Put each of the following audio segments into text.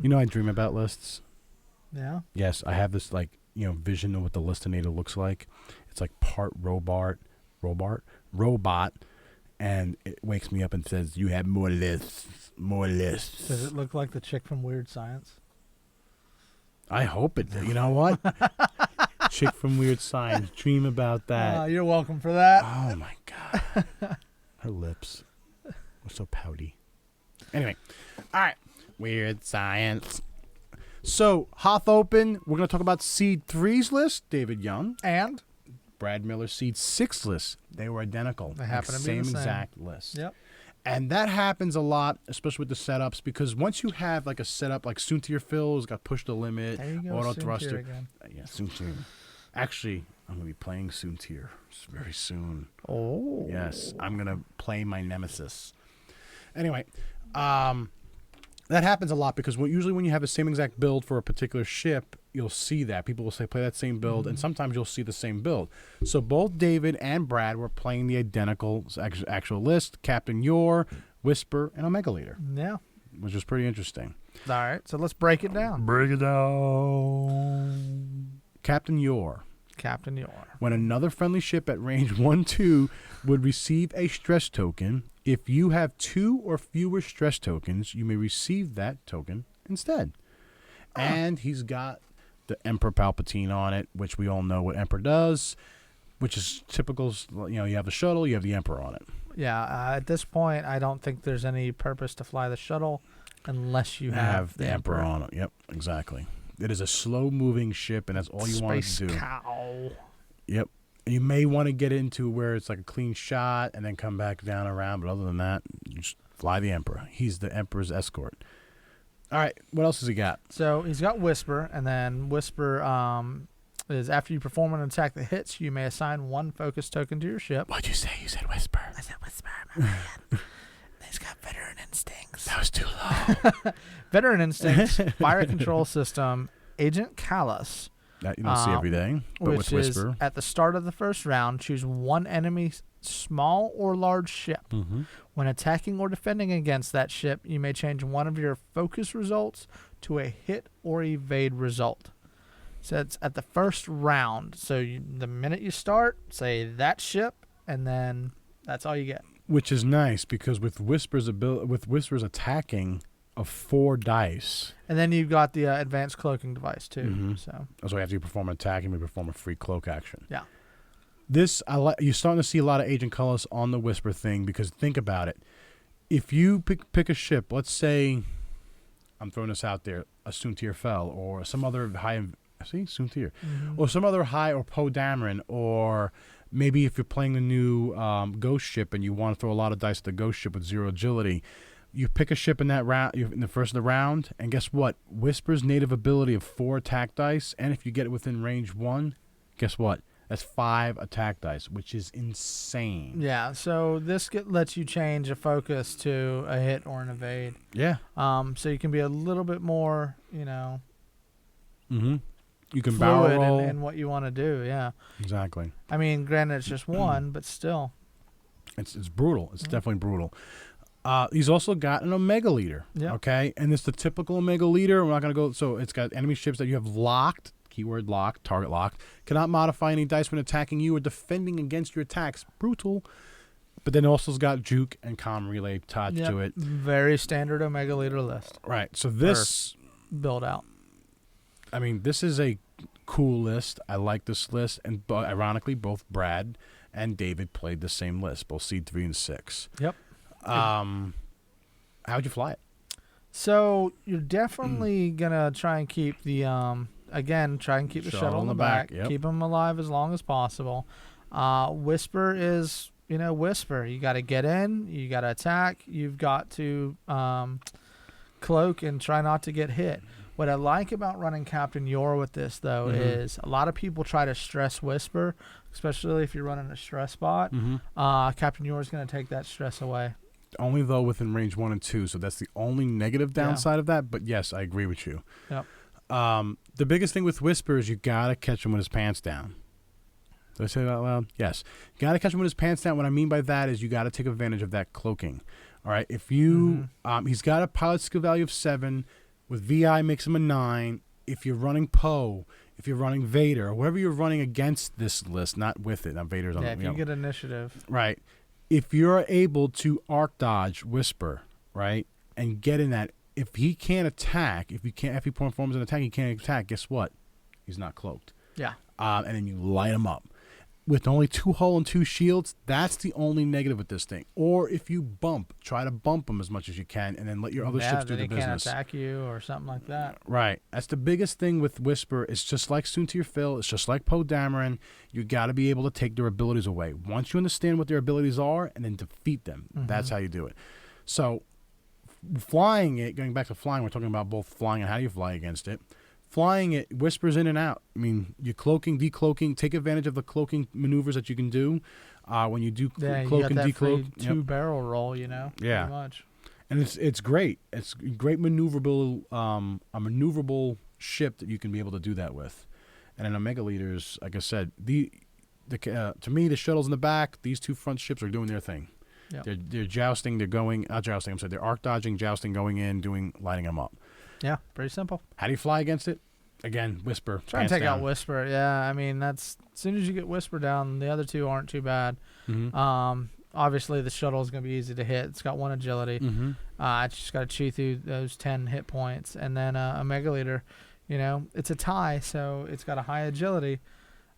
You know, I dream about lists. Yeah. Yes, I have this vision of what the listinator looks like. It's like part robot, and it wakes me up and says, "You have more lists, more lists." Does it look like the chick from Weird Science? I hope it. You know what? Chick from Weird Science. Dream about that. You're welcome for that. Oh my God. Her lips were so pouty. Anyway, all right. Weird Science. So, Hoth Open, we're going to talk about Seed 3's list, David Yunn. And Brad Miller Seed 6 list. They were identical. They happen to be the same exact list. Yep. And that happens a lot, especially with the setups, because once you have like a setup like Soontier Phil's got Push the Limit, there you go, Auto Soontier Thruster. again. Yeah, Soontier. Actually, I'm going to be playing Soontier very soon. Oh. Yes, I'm going to play my nemesis. Anyway, that happens a lot because usually when you have the same exact build for a particular ship, you'll see that. People will say, play that same build, and sometimes you'll see the same build. So both David and Brad were playing the identical actual list, Captain Yorr, Whisper, and Omega Leader. Yeah. Which was pretty interesting. All right, so let's break it down. Break it down. Captain Yorr. Captain Yorr. When another friendly ship at range 1-2 would receive a stress token, if you have 2 or fewer stress tokens, you may receive that token instead. And he's got the Emperor Palpatine on it, which we all know what Emperor does, which is typical. You know, you have the shuttle, you have the Emperor on it. Yeah, at this point, I don't think there's any purpose to fly the shuttle unless you have the Emperor on it. Yep, exactly. It is a slow-moving ship, and that's all you want to do. Space cow. Yep. You may want to get into where it's like a clean shot and then come back down around, but other than that, you just fly the Emperor. He's the Emperor's escort. All right, what else has he got? So he's got Whisper, and then Whisper is after you perform an attack that hits, you may assign 1 focus token to your ship. What'd you say? You said Whisper. I said Whisper, my man. He's got veteran instincts. That was too low. Veteran instincts, fire control system, Agent Kallus. That you don't see every day, but which with Whisper. Is at the start of the first round, choose 1 enemy small or large ship. When attacking or defending against that ship, you may change one of your focus results to a hit or evade result. So it's at the first round. So the minute you start, say that ship, and then that's all you get. Which is nice because with Whisper's attacking of 4 dice. And then you've got the advanced cloaking device too. So after you perform an attack, you may perform a free cloak action. Yeah. This you're starting to see a lot of Agent Kallus on the Whisper thing because think about it. If you pick a ship, let's say, I'm throwing this out there, a Soontier Fel or some other high, Soontier, or some other high or Poe Dameron, or maybe if you're playing the new Ghost ship and you want to throw a lot of dice at the Ghost ship with 0 agility, you pick a ship in that round, in the first of the round, and guess what? Whisper's native ability of 4 attack dice, and if you get it within range 1, guess what? That's 5 attack dice, which is insane. yeah, so this lets you change a focus to a hit or an evade. Yeah. So you can be a little bit more, You can fluid barrel roll. in what you want to do. Yeah. Exactly. I mean, granted, it's just 1, but still. It's brutal. It's definitely brutal. He's also got an Omega Leader. Yep. Okay, and it's the typical Omega Leader. We're not going to go. So it's got enemy ships that you have locked. Keyword locked, target locked. Cannot modify any dice when attacking you or defending against your attacks. Brutal. But then also has got Juke and Comm Relay attached to it. Very standard Omega Leader list. Right. So this build out. I mean, this is a cool list. I like this list, and ironically, both Brad and David played the same list, both Seed 3 and 6. Yep. How'd you fly it? So you're definitely gonna try and keep the try and keep the shuttle in the back. Yep. Keep them alive as long as possible. Whisper is Whisper. You got to get in. You got to attack. You've got to cloak and try not to get hit. What I like about running Captain Yorr with this, though, is a lot of people try to stress Whisper, especially if you're running a stress bot. Captain Yorr is going to take that stress away. Only, though, within range 1 and 2, so that's the only negative downside of that. But, yes, I agree with you. Yep. The biggest thing with Whisper is you got to catch him with his pants down. Did I say that out loud? Yes. You got to catch him with his pants down. What I mean by that is you got to take advantage of that cloaking. All right? If you he's got a pilot skill value of 7, With VI makes him a 9. If you're running Poe, if you're running Vader, or whatever you're running against this list, not with it. Now Vader's on. Yeah, if you get initiative. Right. If you're able to arc dodge Whisper, right, and get in that, if he can't attack, if he performs an attack, he can't attack. Guess what? He's not cloaked. Yeah. And then you light him up. With only 2 hull and 2 shields, that's the only negative with this thing. Or if you try to bump him as much as you can, and then let your other ships do the business. Can't attack you or something like that. Right. That's the biggest thing with Whisper. It's just like Soontir Phil. It's just like Poe Dameron. You got to be able to take their abilities away. Once you understand what their abilities are, and then defeat them, that's how you do it. So, flying it, going back to flying, we're talking about both flying and how you fly against it. Flying it, Whispers in and out. I mean, you're cloaking, decloaking. Take advantage of the cloaking maneuvers that you can do when you do cloak and decloak. Free 2-barrel roll, Yeah, pretty much. And it's great. It's great maneuverable, a maneuverable ship that you can be able to do that with. And in Omega Leaders, like I said, to me, the shuttles in the back, these 2 front ships are doing their thing. Yep. They're jousting. They're going. Jousting. I'm sorry. They're arc dodging, jousting, going in, lighting them up. Yeah, pretty simple. How do you fly against it? Again, Whisper. Try and take out Whisper. Yeah, I mean, that's as soon as you get Whisper down, the other 2 aren't too bad. Obviously, the shuttle is going to be easy to hit. It's got 1 agility. It's just got to chew through those 10 hit points. And then Omega Leader, it's a tie, so it's got a high agility.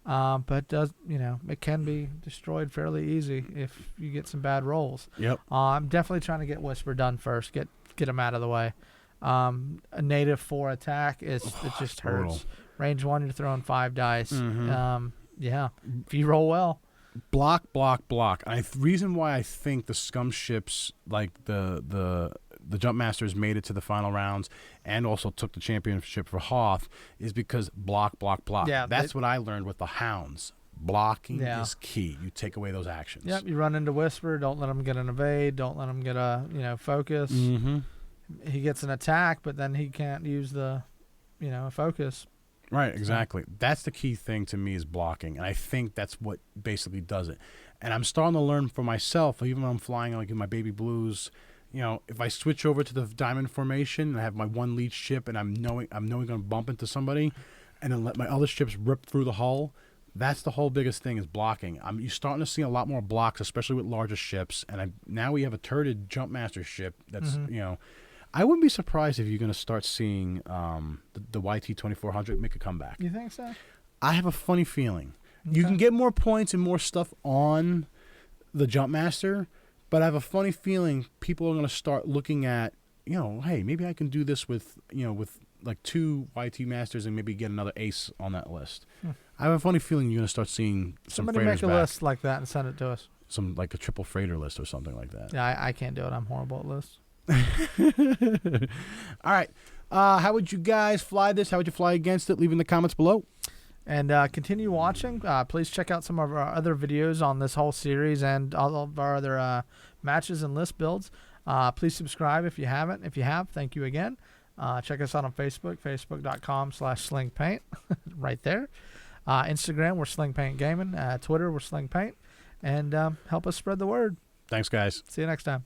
But it can be destroyed fairly easy if you get some bad rolls. Yep. I'm definitely trying to get Whisper done first. Get him out of the way. A native 4 attack it just hurts. Range 1, you're throwing 5 dice. Yeah, if you roll well. Block. Reason why I think the scum ships, like the Jump Masters, made it to the final rounds and also took the championship for Hoth is because block. Yeah, that's what I learned with the Hounds. Blocking is key. You take away those actions. Yep, you run into Whisper. Don't let him get an evade. Don't let him get a focus. He gets an attack, but then he can't use the, focus. Right, exactly. That's the key thing to me is blocking, and I think that's what basically does it. And I'm starting to learn for myself, even when I'm flying like in my Baby Blues. If I switch over to the diamond formation and I have my 1 lead ship, and I'm knowing going to bump into somebody, and then let my other ships rip through the hull. That's the whole biggest thing is blocking. You're starting to see a lot more blocks, especially with larger ships. And now we have a turreted Jump Master ship that's I wouldn't be surprised if you're going to start seeing the YT-2400 make a comeback. You think so? I have a funny feeling. Okay. You can get more points and more stuff on the Jump Master, but I have a funny feeling people are going to start looking at, hey, maybe I can do this with like 2 YT Masters and maybe get another ace on that list. I have a funny feeling you're going to start seing some Somebody freighters make a back. List like that and send it to us. Some like a triple freighter list or something like that. Yeah, I can't do it. I'm horrible at lists. All right. How would you guys fly this? How would you fly against it? Leave in the comments below. And continue watching. Please check out some of our other videos on this whole series and all of our other matches and list builds. Please subscribe if you haven't. If you have, thank you again. Check us out on Facebook, facebook.com/slingpaint, right there. Instagram, we're Slingpaint Gaming. Twitter, we're Slingpaint. And help us spread the word. Thanks, guys. See you next time.